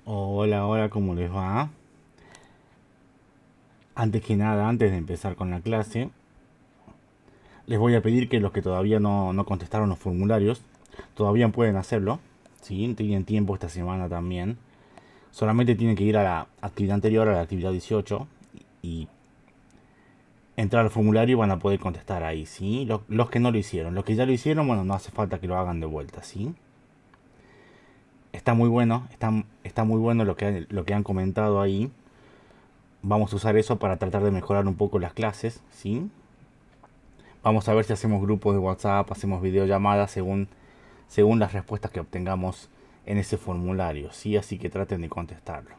Hola, hola, ¿cómo les va? Antes que nada, antes de empezar con la clase, les voy a pedir que los que todavía no contestaron los formularios, todavía pueden hacerlo. ¿Sí? Tienen tiempo esta semana también. Solamente tienen que ir a la actividad anterior, a la actividad 18, y entrar al formulario y van a poder contestar ahí, ¿sí? Los que no lo hicieron. Los que ya lo hicieron, bueno, no hace falta que lo hagan de vuelta, ¿sí? Está muy bueno, está muy bueno lo que han comentado ahí. Vamos a usar eso para tratar de mejorar un poco las clases, ¿sí? Vamos a ver si hacemos grupos de WhatsApp, hacemos videollamadas según las respuestas que obtengamos en ese formulario, ¿sí? Así que traten de contestarlo.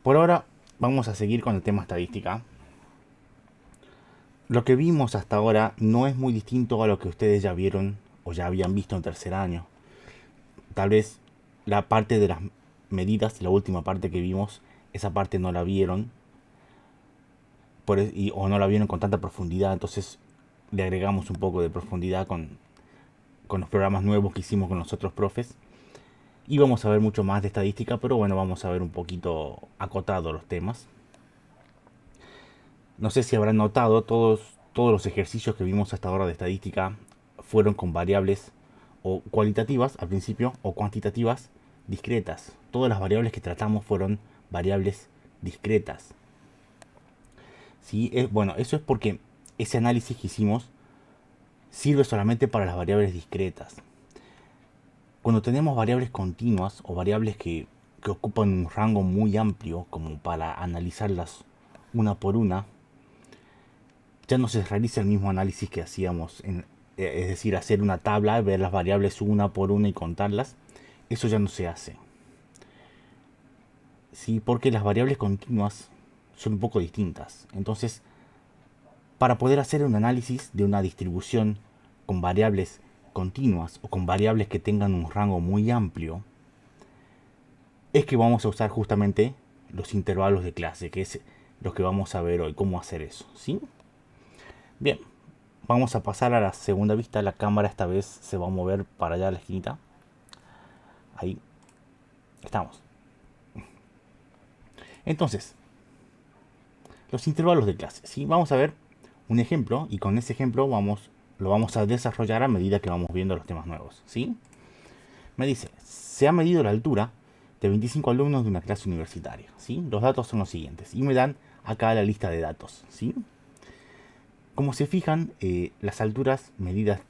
Por ahora vamos a seguir con el tema estadística. Lo que vimos hasta ahora no es muy distinto a lo que ustedes ya vieron o ya habían visto en tercer año. Tal vez la parte de las medidas, la última parte que vimos, esa parte no la vieron o no la vieron con tanta profundidad, entonces le agregamos un poco de profundidad con los programas nuevos que hicimos con los otros profes. Y vamos a ver mucho más de estadística, pero bueno, vamos a ver un poquito acotado los temas. No sé si habrán notado, todos los ejercicios que vimos hasta ahora de estadística fueron con variables o cualitativas al principio o cuantitativas discretas. Todas las variables que tratamos fueron variables discretas. ¿Sí? Bueno, eso es porque ese análisis que hicimos sirve solamente para las variables discretas. Cuando tenemos variables continuas o variables que ocupan un rango muy amplio como para analizarlas una por una, ya no se realiza el mismo análisis que hacíamos, es decir, hacer una tabla, ver las variables una por una y contarlas. Eso ya no se hace. ¿Sí? Porque las variables continuas son un poco distintas. Entonces, para poder hacer un análisis de una distribución con variables continuas o con variables que tengan un rango muy amplio, es que vamos a usar justamente los intervalos de clase, que es lo que vamos a ver hoy, cómo hacer eso, ¿sí? Bien, vamos a pasar a la segunda vista. La cámara esta vez se va a mover para allá a la esquinita. Ahí estamos. Entonces, los intervalos de clase, ¿sí? Vamos a ver un ejemplo y con ese ejemplo lo vamos a desarrollar a medida que vamos viendo los temas nuevos, ¿sí? Me dice, se ha medido la altura de 25 alumnos de una clase universitaria, ¿sí? Los datos son los siguientes y me dan acá la lista de datos, ¿sí? Como se fijan, las alturas medidas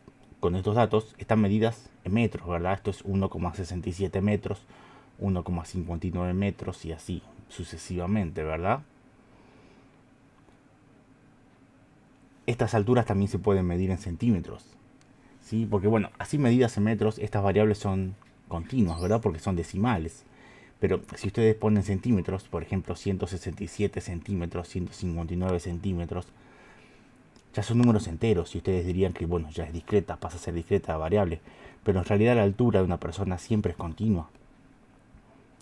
con estos datos están medidas en metros, ¿verdad? Esto es 1,67 metros, 1,59 metros y así sucesivamente, ¿verdad? Estas alturas también se pueden medir en centímetros, ¿sí? Porque bueno, así medidas en metros, estas variables son continuas, ¿verdad? Porque son decimales. Pero si ustedes ponen centímetros, por ejemplo, 167 centímetros, 159 centímetros, ya son números enteros y ustedes dirían que, bueno, ya es discreta, pasa a ser discreta la variable. Pero en realidad la altura de una persona siempre es continua,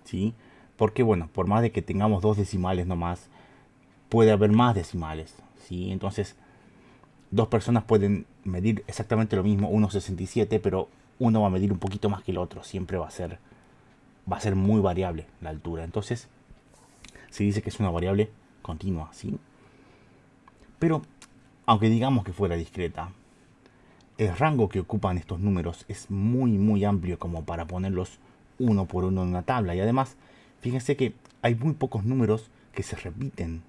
¿sí? Porque, bueno, por más de que tengamos dos decimales nomás, puede haber más decimales, ¿sí? Entonces, dos personas pueden medir exactamente lo mismo, 1,67, pero uno va a medir un poquito más que el otro. Siempre va a ser muy variable la altura. Entonces, se dice que es una variable continua, ¿sí? Pero, aunque digamos que fuera discreta, el rango que ocupan estos números es muy muy amplio como para ponerlos uno por uno en una tabla. Y además, fíjense que hay muy pocos números que se repiten.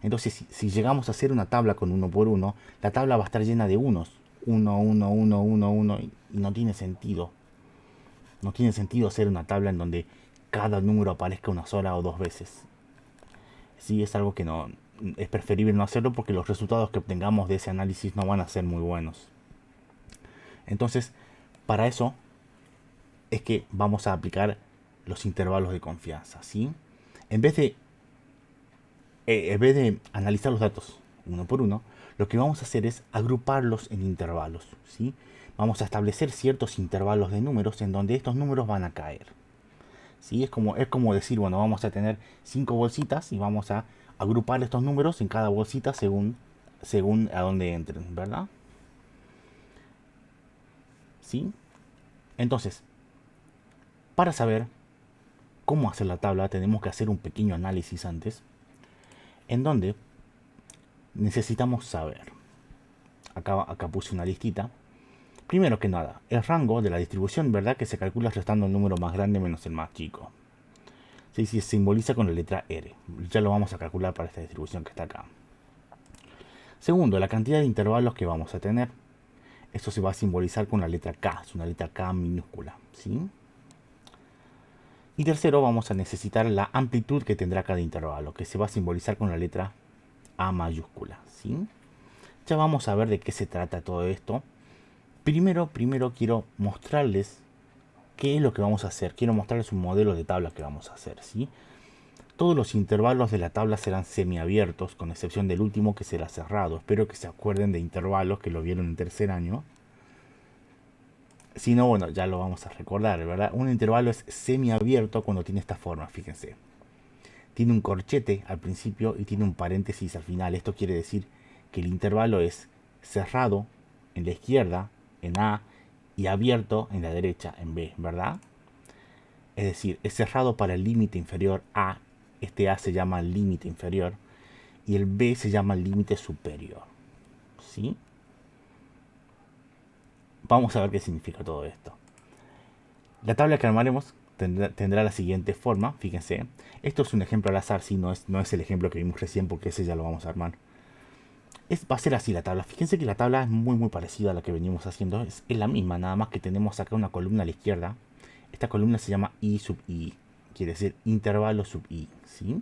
Entonces, si llegamos a hacer una tabla con uno por uno, la tabla va a estar llena de unos. Uno, uno, uno, uno, uno. Y no tiene sentido. No tiene sentido hacer una tabla en donde cada número aparezca una sola o dos veces. Sí, es algo que no. Es preferible no hacerlo porque los resultados que obtengamos de ese análisis no van a ser muy buenos. Entonces, para eso es que vamos a aplicar los intervalos de confianza, ¿sí? En vez de, en vez de analizar los datos uno por uno, lo que vamos a hacer es agruparlos en intervalos, ¿sí? Vamos a establecer ciertos intervalos de números en donde estos números van a caer, ¿sí? Es como decir, bueno, vamos a tener 5 bolsitas y vamos a agrupar estos números en cada bolsita según a dónde entren, ¿verdad? ¿Sí? Entonces, para saber cómo hacer la tabla, tenemos que hacer un pequeño análisis antes, en donde necesitamos saber. Acá puse una listita. Primero que nada, el rango de la distribución, ¿verdad? Que se calcula restando el número más grande menos el más chico. Sí, se simboliza con la letra R. Ya lo vamos a calcular para esta distribución que está acá. Segundo, la cantidad de intervalos que vamos a tener. Esto se va a simbolizar con la letra K. Es una letra K minúscula. ¿Sí? Y tercero, vamos a necesitar la amplitud que tendrá cada intervalo, que se va a simbolizar con la letra A mayúscula. ¿Sí? Ya vamos a ver de qué se trata todo esto. Primero quiero mostrarles qué es lo que vamos a hacer. Quiero mostrarles un modelo de tabla que vamos a hacer. ¿Sí? Todos los intervalos de la tabla serán semiabiertos, con excepción del último que será cerrado. Espero que se acuerden de intervalos que lo vieron en tercer año. Si no, bueno, ya lo vamos a recordar, ¿verdad? Un intervalo es semiabierto cuando tiene esta forma, fíjense. Tiene un corchete al principio y tiene un paréntesis al final. Esto quiere decir que el intervalo es cerrado en la izquierda, en A, y abierto en la derecha, en B, ¿verdad? Es decir, es cerrado para el límite inferior A. Este A se llama límite inferior y el B se llama límite superior. ¿Sí? Vamos a ver qué significa todo esto. La tabla que armaremos tendrá la siguiente forma, fíjense. Esto es un ejemplo al azar, si no es el ejemplo que vimos recién, porque ese ya lo vamos a armar. Va a ser así la tabla. Fíjense que la tabla es muy parecida a la que venimos haciendo. Es la misma, nada más que tenemos acá una columna a la izquierda. Esta columna se llama I sub I. Quiere decir intervalo sub I. ¿Sí?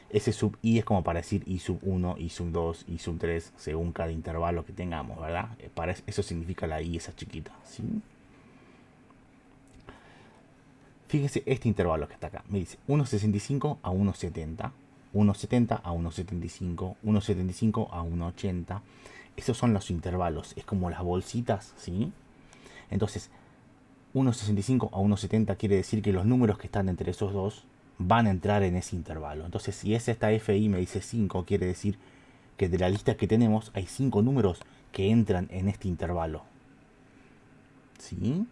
Ese sub I es como para decir I sub 1, I sub 2, I sub 3, según cada intervalo que tengamos, ¿verdad? Eso significa la I esa chiquita. ¿Sí? Fíjese este intervalo que está acá. Me dice 1,65 a 1,70. 1,70 a 1,75. 1,75 a 1,80. Esos son los intervalos. Es como las bolsitas, ¿sí? Entonces, 1,65 a 1,70 quiere decir que los números que están entre esos dos van a entrar en ese intervalo. Entonces, si es esta FI me dice 5, quiere decir que de la lista que tenemos hay 5 números que entran en este intervalo. ¿Sí?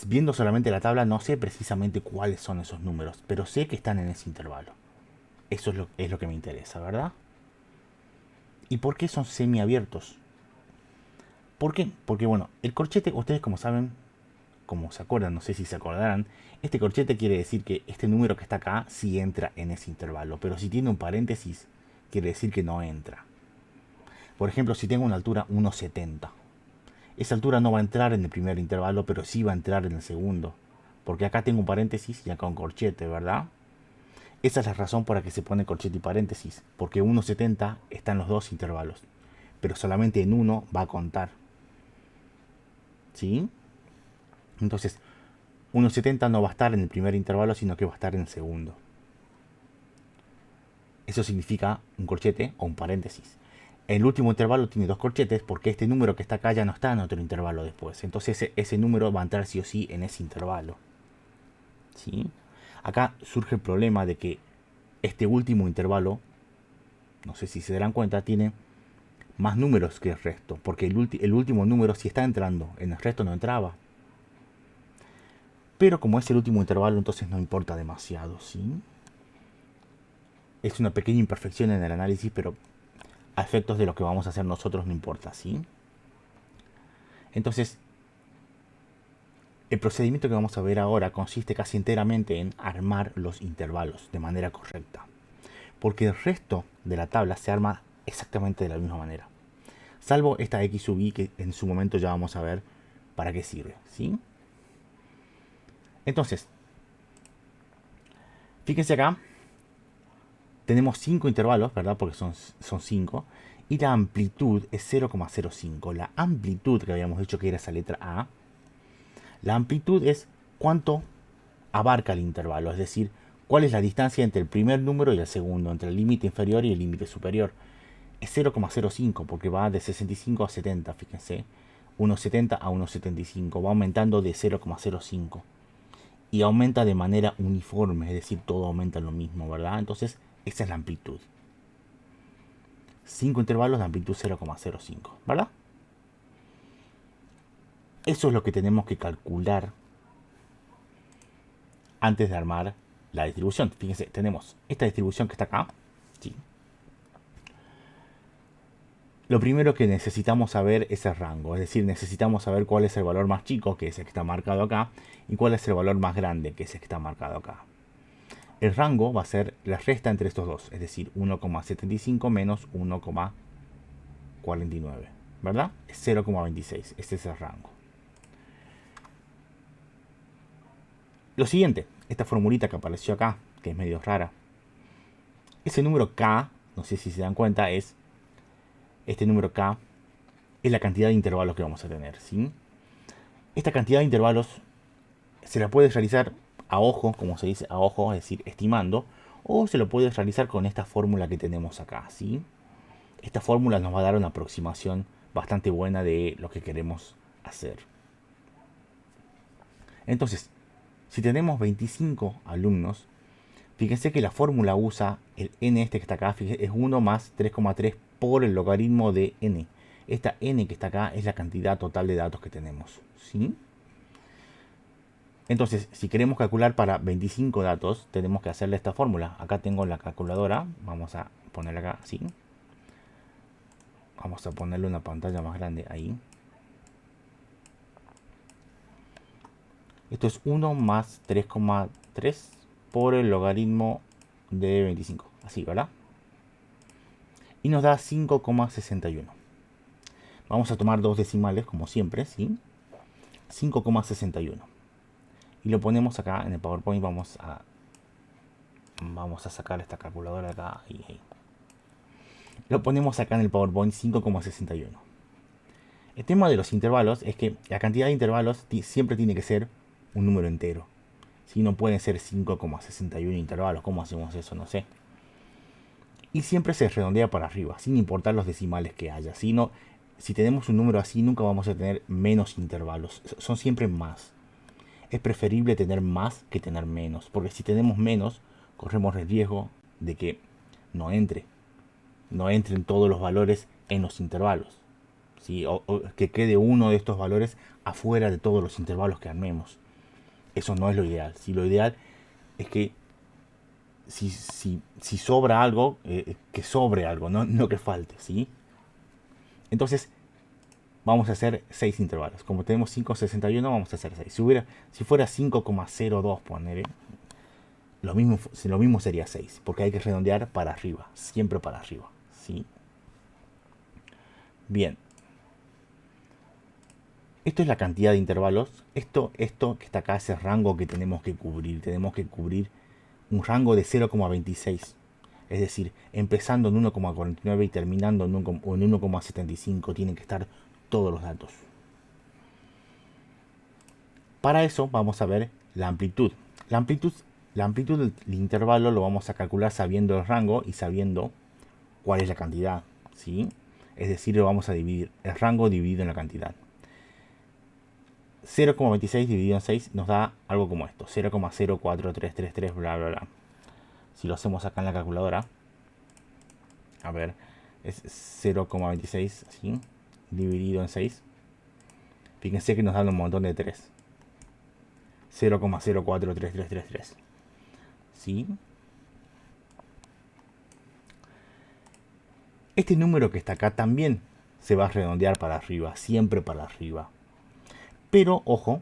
Viendo solamente la tabla no sé precisamente cuáles son esos números, pero sé que están en ese intervalo. Eso es lo que me interesa, ¿verdad? ¿Y por qué son semiabiertos? ¿Por qué? Porque bueno, el corchete, ustedes como saben, como se acuerdan, no sé si se acordarán, este corchete quiere decir que este número que está acá sí entra en ese intervalo, pero si tiene un paréntesis, quiere decir que no entra. Por ejemplo, si tengo una altura 1,70, esa altura no va a entrar en el primer intervalo, pero sí va a entrar en el segundo. Porque acá tengo un paréntesis y acá un corchete, ¿verdad? Esa es la razón por la que se pone corchete y paréntesis. Porque 1,70 está en los dos intervalos. Pero solamente en uno va a contar. ¿Sí? Entonces, 1,70 no va a estar en el primer intervalo, sino que va a estar en el segundo. Eso significa un corchete o un paréntesis. El último intervalo tiene dos corchetes porque este número que está acá ya no está en otro intervalo después. Entonces ese número va a entrar sí o sí en ese intervalo. ¿Sí? Acá surge el problema de que este último intervalo, no sé si se darán cuenta, tiene más números que el resto. Porque el último número sí está entrando, en el resto no entraba. Pero como es el último intervalo, entonces no importa demasiado. ¿Sí? Es una pequeña imperfección en el análisis, pero a efectos de lo que vamos a hacer nosotros no importa, ¿sí? Entonces, el procedimiento que vamos a ver ahora consiste casi enteramente en armar los intervalos de manera correcta. Porque el resto de la tabla se arma exactamente de la misma manera. Salvo esta X sub I que en su momento ya vamos a ver para qué sirve, ¿sí? Entonces, fíjense acá, tenemos 5 intervalos, ¿verdad? Porque son 5. Y la amplitud es 0,05. La amplitud que habíamos dicho que era esa letra A. La amplitud es cuánto abarca el intervalo. Es decir, cuál es la distancia entre el primer número y el segundo. Entre el límite inferior y el límite superior. Es 0,05 porque va de 65 a 70. Fíjense. 1,70 a 1,75. Va aumentando de 0,05. Y aumenta de manera uniforme. Es decir, todo aumenta lo mismo, ¿verdad? Entonces, esa es la amplitud. 5 intervalos de amplitud 0,05, ¿verdad? Eso es lo que tenemos que calcular antes de armar la distribución. Fíjense, tenemos esta distribución que está acá. ¿Sí? Lo primero que necesitamos saber es el rango, es decir, necesitamos saber cuál es el valor más chico, que es el que está marcado acá, y cuál es el valor más grande, que es el que está marcado acá. El rango va a ser la resta entre estos dos, es decir, 1,75 menos 1,49, ¿verdad? Es 0,26, este es el rango. Lo siguiente, esta formulita que apareció acá, que es medio rara, ese número K, no sé si se dan cuenta, es este número K, es la cantidad de intervalos que vamos a tener, ¿sí? Esta cantidad de intervalos se la puede realizar a ojo, como se dice, a ojo, es decir, estimando, o se lo puede realizar con esta fórmula que tenemos acá, ¿sí? Esta fórmula nos va a dar una aproximación bastante buena de lo que queremos hacer. Entonces, si tenemos 25 alumnos, fíjense que la fórmula usa el n este que está acá, fíjense, es 1 más 3,3 por el logaritmo de n. Esta n que está acá es la cantidad total de datos que tenemos, ¿sí? Entonces, si queremos calcular para 25 datos, tenemos que hacerle esta fórmula. Acá tengo la calculadora, vamos a ponerla acá, ¿sí? Vamos a ponerle una pantalla más grande ahí. Esto es 1 más 3,3 por el logaritmo de 25. Así, ¿verdad? Y nos da 5,61. Vamos a tomar dos decimales, como siempre, ¿sí? 5,61. Y lo ponemos acá en el PowerPoint. Vamos a sacar esta calculadora acá y ahí. Lo ponemos acá en el PowerPoint 5,61. El tema de los intervalos es que la cantidad de intervalos siempre tiene que ser un número entero. Si no pueden ser 5,61 intervalos, ¿cómo hacemos eso? No sé. Y siempre se redondea para arriba, sin importar los decimales que haya. Si tenemos un número así, nunca vamos a tener menos intervalos. Son siempre más. Es preferible tener más que tener menos. Porque si tenemos menos, corremos el riesgo de que no entren todos los valores en los intervalos. ¿Sí? O que quede uno de estos valores afuera de todos los intervalos que armemos. Eso no es lo ideal. Si lo ideal es que si sobra algo, que sobre algo, no que falte, ¿sí? Entonces, vamos a hacer 6 intervalos. Como tenemos 5,61, vamos a hacer 6. Si fuera 5,02, poner, lo mismo sería 6, porque hay que redondear para arriba, siempre para arriba, ¿sí? Bien. Esto es la cantidad de intervalos. Esto que está acá es el rango que tenemos que cubrir. Tenemos que cubrir un rango de 0,26. Es decir, empezando en 1,49 y terminando en 1,75 tienen que estar todos los datos. Para eso vamos a ver la amplitud. La amplitud del intervalo lo vamos a calcular sabiendo el rango y sabiendo cuál es la cantidad, ¿sí? Es decir, lo vamos a dividir el rango dividido en la cantidad. 0,26 dividido en 6 nos da algo como esto, 0,04333 bla bla bla. Si lo hacemos acá en la calculadora, a ver, es 0,26 así, dividido en 6. Fíjense que nos da un montón de 3. 0,043333. ¿Sí? Este número que está acá también se va a redondear para arriba, siempre para arriba. Pero, ojo,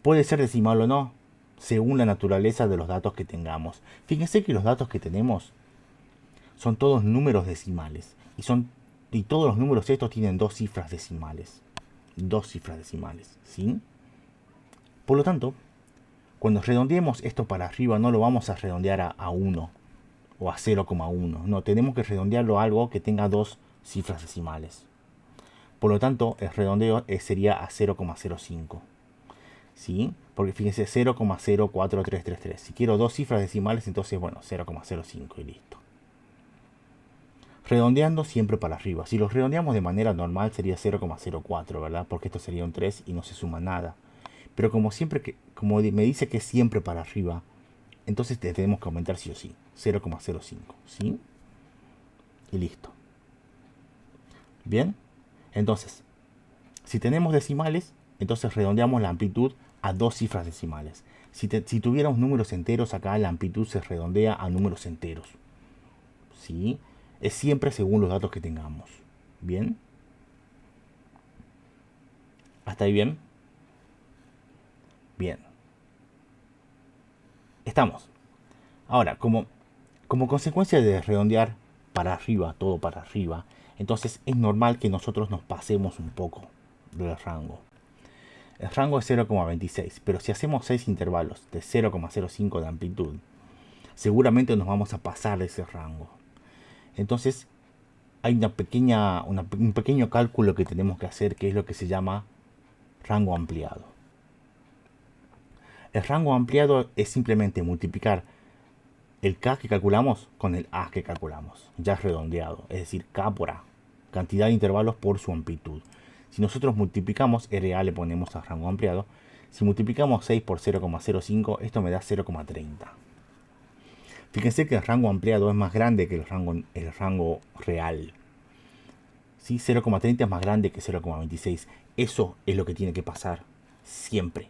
puede ser decimal o no, según la naturaleza de los datos que tengamos. Fíjense que los datos que tenemos son todos números decimales. Y todos los números estos tienen dos cifras decimales. Dos cifras decimales, ¿sí? Por lo tanto, cuando redondeemos esto para arriba, no lo vamos a redondear a 1 o a 0,1. No, tenemos que redondearlo a algo que tenga dos cifras decimales. Por lo tanto, el redondeo sería a 0,05. ¿Sí? Porque fíjense, 0,04333. Si quiero dos cifras decimales, entonces, bueno, 0,05 y listo. Redondeando siempre para arriba. Si los redondeamos de manera normal sería 0,04, ¿verdad? Porque esto sería un 3 y no se suma nada. Pero como me dice que es siempre para arriba, entonces tenemos que aumentar sí o sí. 0,05, ¿sí? Y listo. Bien. Entonces, si tenemos decimales, entonces redondeamos la amplitud a dos cifras decimales. Si tuviéramos números enteros, acá la amplitud se redondea a números enteros. ¿Sí? Es siempre según los datos que tengamos. ¿Bien? ¿Hasta ahí bien? Bien. Estamos. Ahora, como consecuencia de redondear para arriba, todo para arriba, entonces es normal que nosotros nos pasemos un poco del rango. El rango es 0,26, pero si hacemos 6 intervalos de 0,05 de amplitud, seguramente nos vamos a pasar de ese rango. Entonces hay un pequeño cálculo que tenemos que hacer, que es lo que se llama rango ampliado. El rango ampliado es simplemente multiplicar el k que calculamos con el a que calculamos, ya redondeado, es decir, k por a, cantidad de intervalos por su amplitud. Si nosotros multiplicamos RA, le ponemos a rango ampliado. Si multiplicamos 6 por 0,05, esto me da 0,30. Fíjense que el rango ampliado es más grande que el rango real. ¿Sí? 0,30 es más grande que 0,26. Eso es lo que tiene que pasar siempre.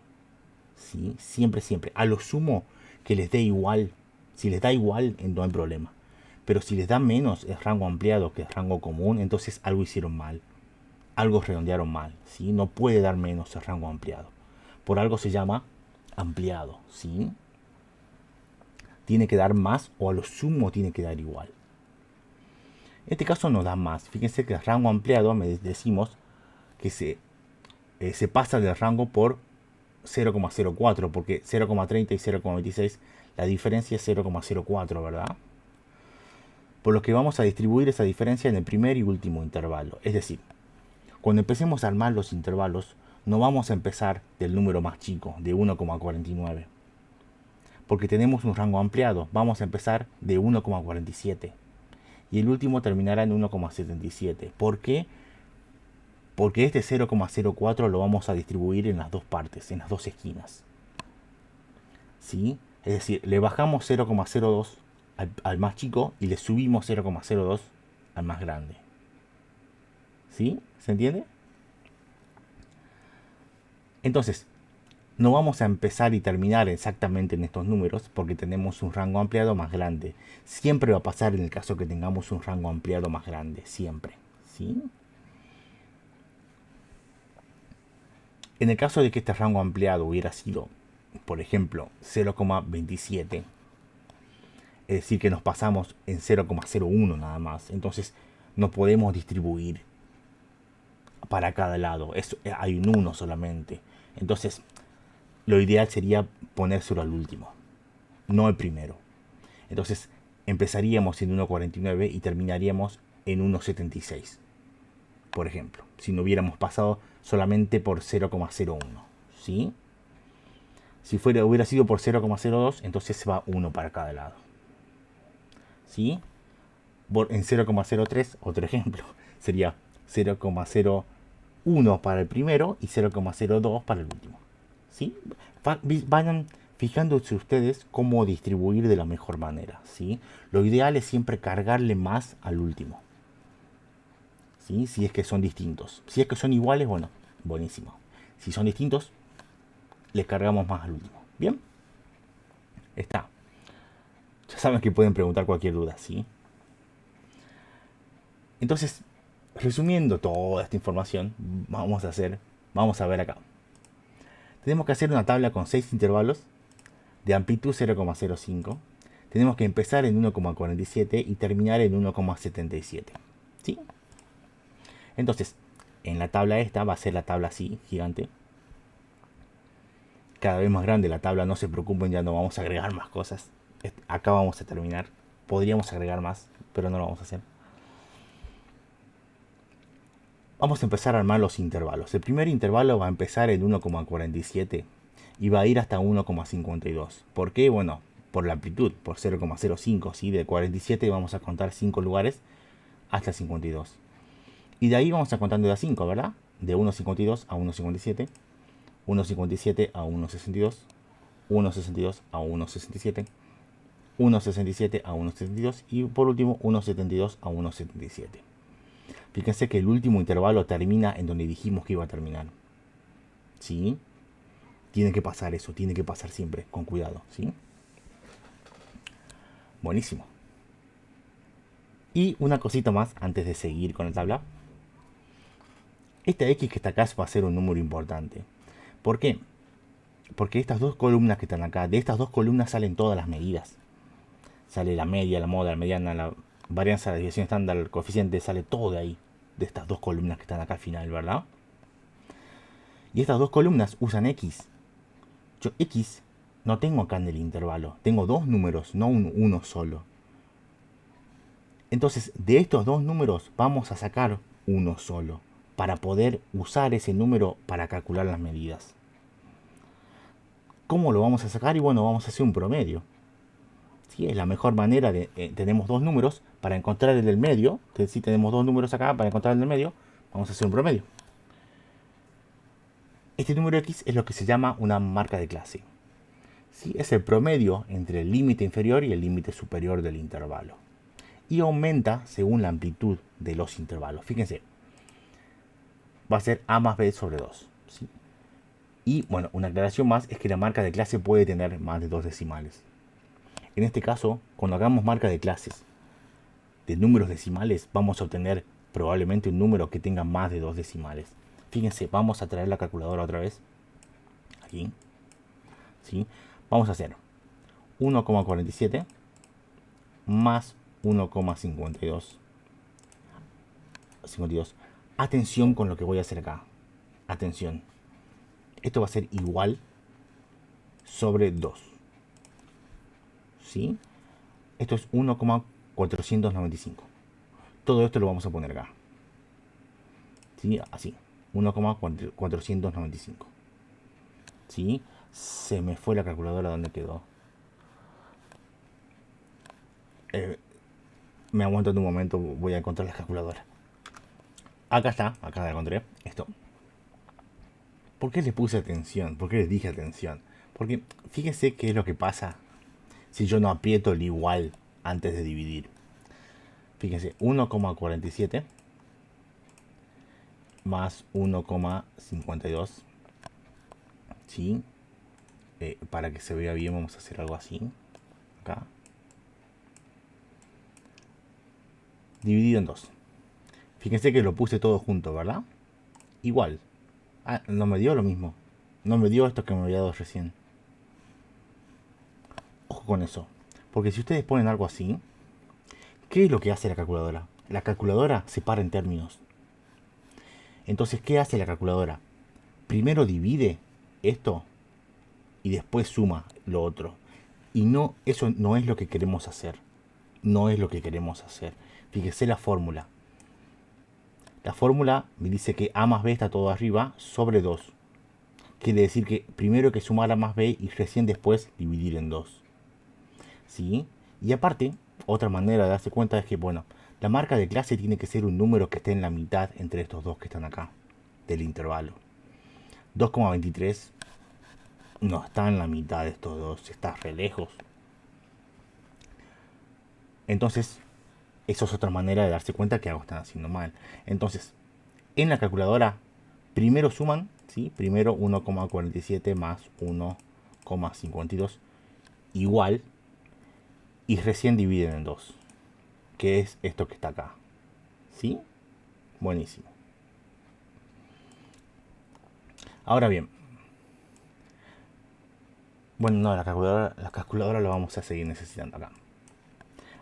¿Sí? Siempre, siempre. A lo sumo que les dé igual. Si les da igual, no hay problema. Pero si les da menos el rango ampliado que el rango común, entonces algo hicieron mal. Algo redondearon mal, ¿sí? No puede dar menos el rango ampliado. Por algo se llama ampliado, ¿sí? Tiene que dar más o a lo sumo tiene que dar igual. En este caso no da más. Fíjense que el rango ampliado, decimos que se pasa del rango por 0,04, porque 0,30 y 0,26, la diferencia es 0,04, ¿verdad? Por lo que vamos a distribuir esa diferencia en el primer y último intervalo. Es decir, cuando empecemos a armar los intervalos, no vamos a empezar del número más chico, de 1,49. Porque tenemos un rango ampliado. Vamos a empezar de 1,47. Y el último terminará en 1,77. ¿Por qué? Porque este 0,04 lo vamos a distribuir en las dos partes, en las dos esquinas. ¿Sí? Es decir, le bajamos 0,02 al más chico y le subimos 0,02 al más grande. ¿Sí? ¿Se entiende? Entonces, no vamos a empezar y terminar exactamente en estos números porque tenemos un rango ampliado más grande. Siempre va a pasar en el caso que tengamos un rango ampliado más grande. Siempre. ¿Sí? En el caso de que este rango ampliado hubiera sido, por ejemplo, 0,27, es decir, que nos pasamos en 0,01 nada más, entonces no podemos distribuir para cada lado. Hay un 1 solamente. Entonces, lo ideal sería ponérselo al último, no el primero. Entonces, empezaríamos en 1,49 y terminaríamos en 1,76. Por ejemplo, si no hubiéramos pasado solamente por 0,01. ¿Sí? Si hubiera sido por 0,02, entonces se va 1 para cada lado. ¿Sí? En 0,03, otro ejemplo, sería 0,01 para el primero y 0,02 para el último. ¿Sí? Vayan fijándose ustedes cómo distribuir de la mejor manera. ¿Sí? Lo ideal es siempre cargarle más al último. ¿Sí? Si es que son distintos. Si es que son iguales, bueno, buenísimo. Si son distintos, les cargamos más al último. ¿Bien? Está. Ya saben que pueden preguntar cualquier duda, ¿sí? Entonces, resumiendo toda esta información, vamos a ver acá. Tenemos que hacer una tabla con 6 intervalos de amplitud 0,05. Tenemos que empezar en 1,47 y terminar en 1,77. ¿Sí? Entonces, en la tabla esta va a ser la tabla así, gigante. Cada vez más grande la tabla, no se preocupen, ya no vamos a agregar más cosas. Acá vamos a terminar. Podríamos agregar más, pero no lo vamos a hacer. Vamos a empezar a armar los intervalos. El primer intervalo va a empezar en 1,47 y va a ir hasta 1,52. ¿Por qué? Bueno, por la amplitud, por 0,05. ¿Sí? De 47 vamos a contar 5 lugares hasta 52. Y de ahí vamos a contando de a 5, ¿verdad? De 1,52 a 1,57. 1,57 a 1,62. 1,62 a 1,67. 1,67 a 1,72 y por último 1,72 a 1,77. Fíjense que el último intervalo termina en donde dijimos que iba a terminar. ¿Sí? Tiene que pasar eso, tiene que pasar siempre, con cuidado, ¿sí? Buenísimo. Y una cosita más antes de seguir con la tabla. Esta X que está acá va a ser un número importante. ¿Por qué? Porque estas dos columnas que están acá, de estas dos columnas salen todas las medidas. Sale la media, la moda, la mediana, la varianza, la desviación estándar, el coeficiente, sale todo de ahí. De estas dos columnas que están acá al final, ¿verdad? Y estas dos columnas usan X. Yo X no tengo acá en el intervalo. Tengo dos números, no uno solo. Entonces, de estos dos números vamos a sacar uno solo para poder usar ese número para calcular las medidas. ¿Cómo lo vamos a sacar? Y bueno, vamos a hacer un promedio. ¿Sí? Es la mejor manera de... tenemos dos números para encontrar el del medio. Si tenemos dos números acá para encontrar el del medio, vamos a hacer un promedio. Este número X es lo que se llama una marca de clase. ¿Sí? Es el promedio entre el límite inferior y el límite superior del intervalo. Y aumenta según la amplitud de los intervalos. Fíjense, va a ser A más B sobre 2. ¿Sí? Y bueno, una aclaración más es que la marca de clase puede tener más de dos decimales. En este caso, cuando hagamos marca de clases de números decimales, vamos a obtener probablemente un número que tenga más de dos decimales. Fíjense, vamos a traer la calculadora otra vez. Aquí. ¿Sí? Vamos a hacer 1,47 más 1,52. 52. Atención con lo que voy a hacer acá. Atención. Esto va a ser igual sobre 2. ¿Sí? Esto es 1,495. Todo esto lo vamos a poner acá. ¿Sí? Así. 1,495. ¿Sí? Se me fue la calculadora. ¿Dónde quedó? Me aguanto en un momento. Voy a encontrar la calculadora. Acá está. Acá la encontré. Esto. ¿Por qué le puse atención? ¿Por qué les dije atención? Porque fíjense qué es lo que pasa si yo no aprieto el igual antes de dividir. Fíjense, 1,47 más 1,52. ¿Sí? Para que se vea bien vamos a hacer algo así. Acá. Dividido en 2. Fíjense que lo puse todo junto, ¿verdad? Igual. Ah, no me dio lo mismo. No me dio esto que me había dado recién. Ojo con eso. Porque si ustedes ponen algo así, ¿qué es lo que hace la calculadora? La calculadora separa en términos. Entonces, ¿qué hace la calculadora? Primero divide esto y después suma lo otro. Y no, eso no es lo que queremos hacer. No es lo que queremos hacer. Fíjese la fórmula. La fórmula me dice que A más B está todo arriba sobre 2. Quiere decir que primero hay que sumar A más B y recién después dividir en 2. ¿Sí? Y aparte, otra manera de darse cuenta es que, bueno, la marca de clase tiene que ser un número que esté en la mitad entre estos dos que están acá, del intervalo. 2,23 no está en la mitad de estos dos, está re lejos. Entonces, eso es otra manera de darse cuenta que algo están haciendo mal. Entonces, en la calculadora, primero suman, ¿sí? Primero 1,47 más 1,52 igual, y recién dividen en 2, que es esto que está acá. ¿Sí? Buenísimo. Ahora bien, bueno, no, la calculadora la vamos a seguir necesitando acá.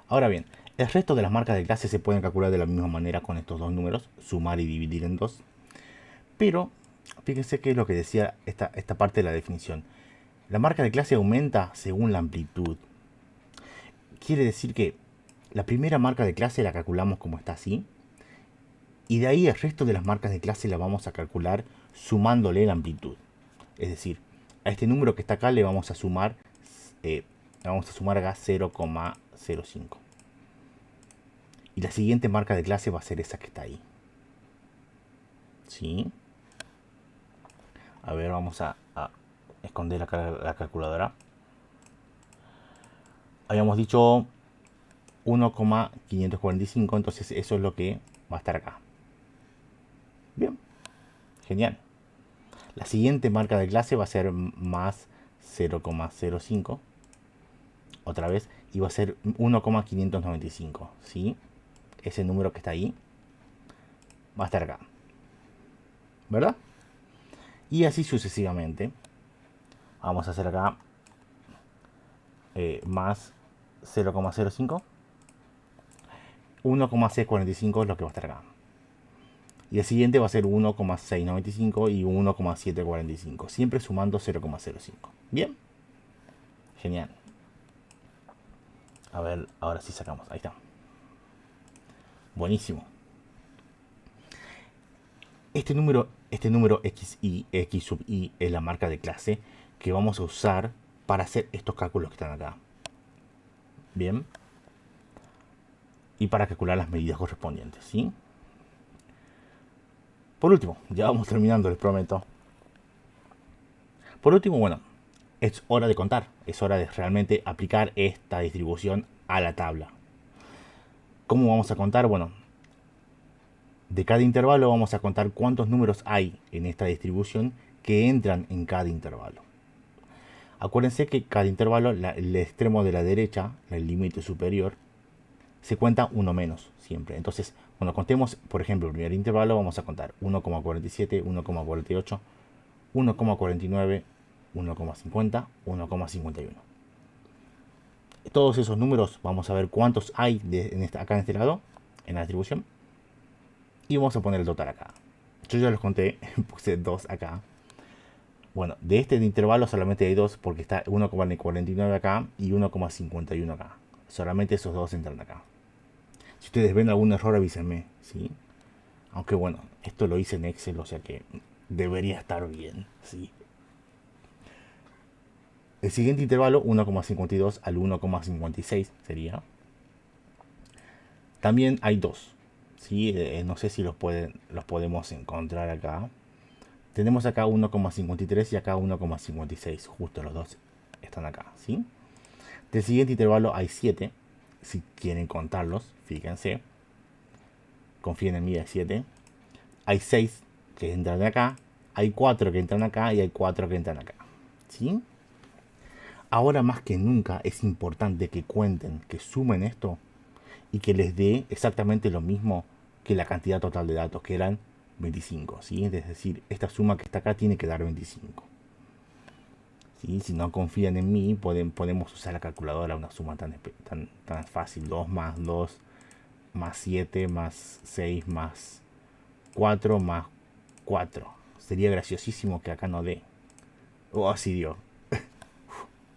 Ahora bien, el resto de las marcas de clase se pueden calcular de la misma manera con estos dos números, sumar y dividir en 2. Pero, fíjense qué es lo que decía esta parte de la definición. La marca de clase aumenta según la amplitud. Quiere decir que la primera marca de clase la calculamos como está así. Y de ahí el resto de las marcas de clase la vamos a calcular sumándole la amplitud. Es decir, a este número que está acá le vamos a sumar acá 0,05. Y la siguiente marca de clase va a ser esa que está ahí. ¿Sí? A ver, vamos a esconder la calculadora. Habíamos dicho 1,545, entonces eso es lo que va a estar acá. Bien, genial. La siguiente marca de clase va a ser más 0,05. Otra vez. Y va a ser 1,595. ¿Sí? Ese número que está ahí va a estar acá. ¿Verdad? Y así sucesivamente. Vamos a hacer acá más 0,05. 1,645 es lo que va a estar acá. Y el siguiente va a ser 1,695 y 1,745. Siempre sumando 0,05. Bien. Genial. A ver, ahora sí sacamos. Ahí está. Buenísimo. Este número xi, x sub i, es la marca de clase que vamos a usar para hacer estos cálculos que están acá. Bien. Y para calcular las medidas correspondientes, ¿sí? Por último, ya vamos terminando, les prometo. Por último, bueno, es hora de contar. Es hora de realmente aplicar esta distribución a la tabla. ¿Cómo vamos a contar? Bueno, de cada intervalo vamos a contar cuántos números hay en esta distribución que entran en cada intervalo. Acuérdense que cada intervalo, el extremo de la derecha, el límite superior, se cuenta uno menos siempre. Entonces, cuando contemos, por ejemplo, el primer intervalo, vamos a contar 1,47, 1,48, 1,49, 1,50, 1,51. Todos esos números vamos a ver cuántos hay acá en este lado, en la distribución. Y vamos a poner el total acá. Yo ya los conté, puse 2 acá. Bueno, de este intervalo solamente hay 2 porque está 1,49 acá y 1,51 acá. Solamente esos dos entran acá. Si ustedes ven algún error, avísenme, ¿sí? Aunque bueno, esto lo hice en Excel, o sea que debería estar bien, ¿sí? El siguiente intervalo, 1,52 al 1,56 sería. También hay 2, ¿sí? No sé si los podemos encontrar acá. Tenemos acá 1,53 y acá 1,56. Justo los dos están acá, ¿sí? Del siguiente intervalo hay 7. Si quieren contarlos, fíjense. Confíen en mí, hay 7. Hay 6 que entran de acá. Hay 4 que entran acá y hay 4 que entran acá, ¿sí? Ahora más que nunca es importante que cuenten, que sumen esto y que les dé exactamente lo mismo que la cantidad total de datos, que eran 25, ¿sí? Es decir, esta suma que está acá tiene que dar 25. ¿Sí? Si no confían en mí, podemos usar la calculadora, una suma tan fácil. 2 más 2 más 7 más 6 más 4 más 4. Sería graciosísimo que acá no dé. Oh, sí dio.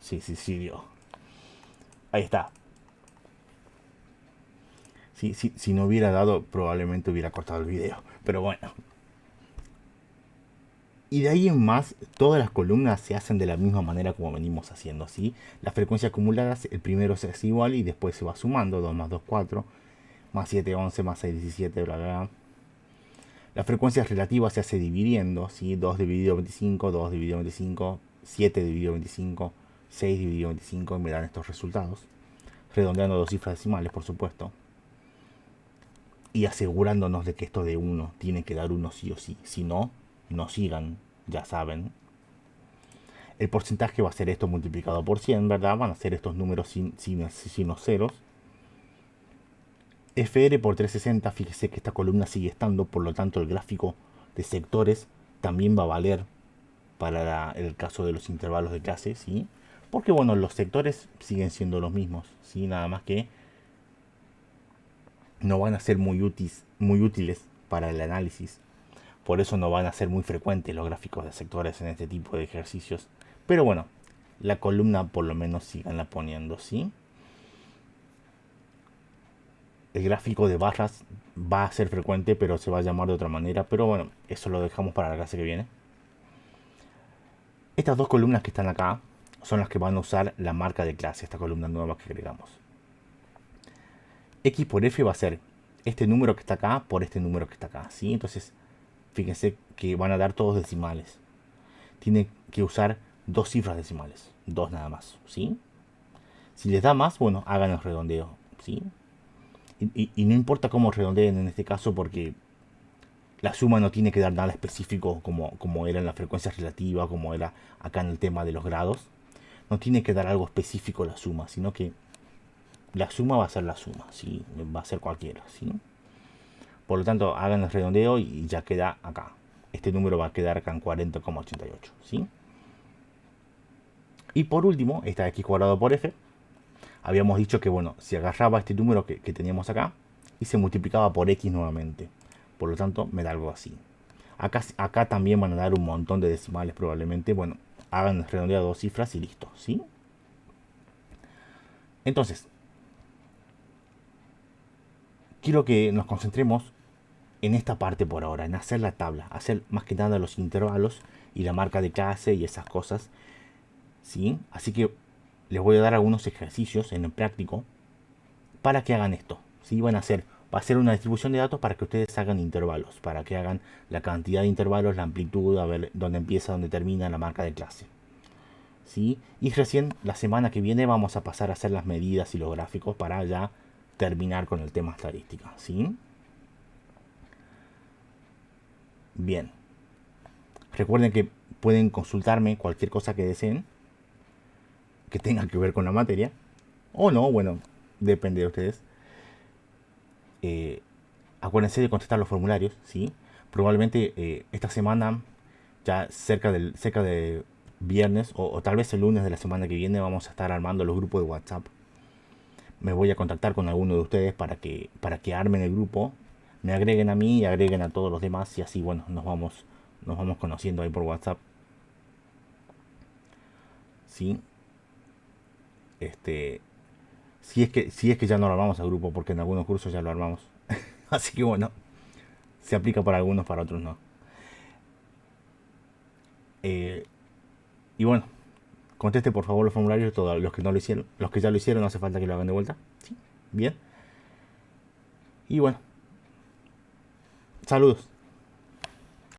Sí dio. Ahí está. Si no hubiera dado, probablemente hubiera cortado el video. Pero bueno. Y de ahí en más, todas las columnas se hacen de la misma manera como venimos haciendo, ¿sí? La frecuencia acumulada, el primero se hace igual y después se va sumando. 2 más 2, 4. Más 7, 11, más 6, 17, bla, bla, bla. La frecuencia relativa se hace dividiendo, ¿sí? 2 dividido 25, 2 dividido 25, 7 dividido 25, 6 dividido 25. Y me dan estos resultados. Redondeando dos cifras decimales, por supuesto. Y asegurándonos de que esto de 1 tiene que dar 1 sí o sí. Si no, no sigan, ya saben. El porcentaje va a ser esto multiplicado por 100, ¿verdad? Van a ser estos números sin los ceros. FR por 360, fíjese que esta columna sigue estando, por lo tanto el gráfico de sectores también va a valer para el caso de los intervalos de clase, ¿sí? Porque bueno, los sectores siguen siendo los mismos, ¿sí? Nada más que no van a ser muy útiles para el análisis. Por eso no van a ser muy frecuentes los gráficos de sectores en este tipo de ejercicios. Pero bueno, la columna por lo menos síganla poniendo, ¿sí? El gráfico de barras va a ser frecuente, pero se va a llamar de otra manera. Pero bueno, eso lo dejamos para la clase que viene. Estas dos columnas que están acá son las que van a usar la marca de clase, esta columna nueva que agregamos. X por F va a ser este número que está acá por este número que está acá, ¿sí? Entonces, fíjense que van a dar todos decimales. Tienen que usar dos cifras decimales, dos nada más, ¿sí? Si les da más, bueno, hagan el redondeo, ¿sí? Y no importa cómo redondeen en este caso porque La suma no tiene que dar nada específico como era en la frecuencia relativa, como era acá en el tema de los grados. No tiene que dar algo específico la suma, sino que la suma va a ser la suma, ¿sí? Va a ser cualquiera, ¿sí? Por lo tanto, hagan el redondeo y ya queda acá. Este número va a quedar acá en 40,88, ¿sí? Y por último, esta x cuadrado por f. Habíamos dicho que, bueno, si agarraba este número que teníamos acá y se multiplicaba por x nuevamente. Por lo tanto, me da algo así. Acá también van a dar un montón de decimales probablemente. Bueno, hagan el redondeo a 2 cifras y listo, ¿sí? Entonces, quiero que nos concentremos en esta parte por ahora, en hacer la tabla, hacer más que nada los intervalos y la marca de clase y esas cosas, ¿sí? Así que les voy a dar algunos ejercicios en el práctico para que hagan esto, ¿sí? Va a ser una distribución de datos para que ustedes hagan intervalos, para que hagan la cantidad de intervalos, la amplitud, a ver dónde empieza, dónde termina la marca de clase, ¿sí? Y recién la semana que viene vamos a pasar a hacer las medidas y los gráficos para ya terminar con el tema estadística, ¿sí? Bien. Recuerden que pueden consultarme cualquier cosa que deseen que tenga que ver con la materia. O no, bueno, depende de ustedes. Eh, Acuérdense de contestar los formularios, ¿sí? Probablemente esta semana, ya cerca de viernes o tal vez el lunes de la semana que viene, vamos a estar armando los grupos de WhatsApp. Me voy a contactar con alguno de ustedes para que armen el grupo, me agreguen a mí y agreguen a todos los demás y así, bueno, nos vamos conociendo ahí por WhatsApp, ¿sí? Este, si es que ya no lo armamos al grupo, porque en algunos cursos ya lo armamos. Así que bueno, se aplica para algunos, para otros no. Eh, y bueno, conteste por favor los formularios, todos los que no lo hicieron. Los que ya lo hicieron no hace falta que lo hagan de vuelta. ¿Sí? Bien. Y bueno, saludos.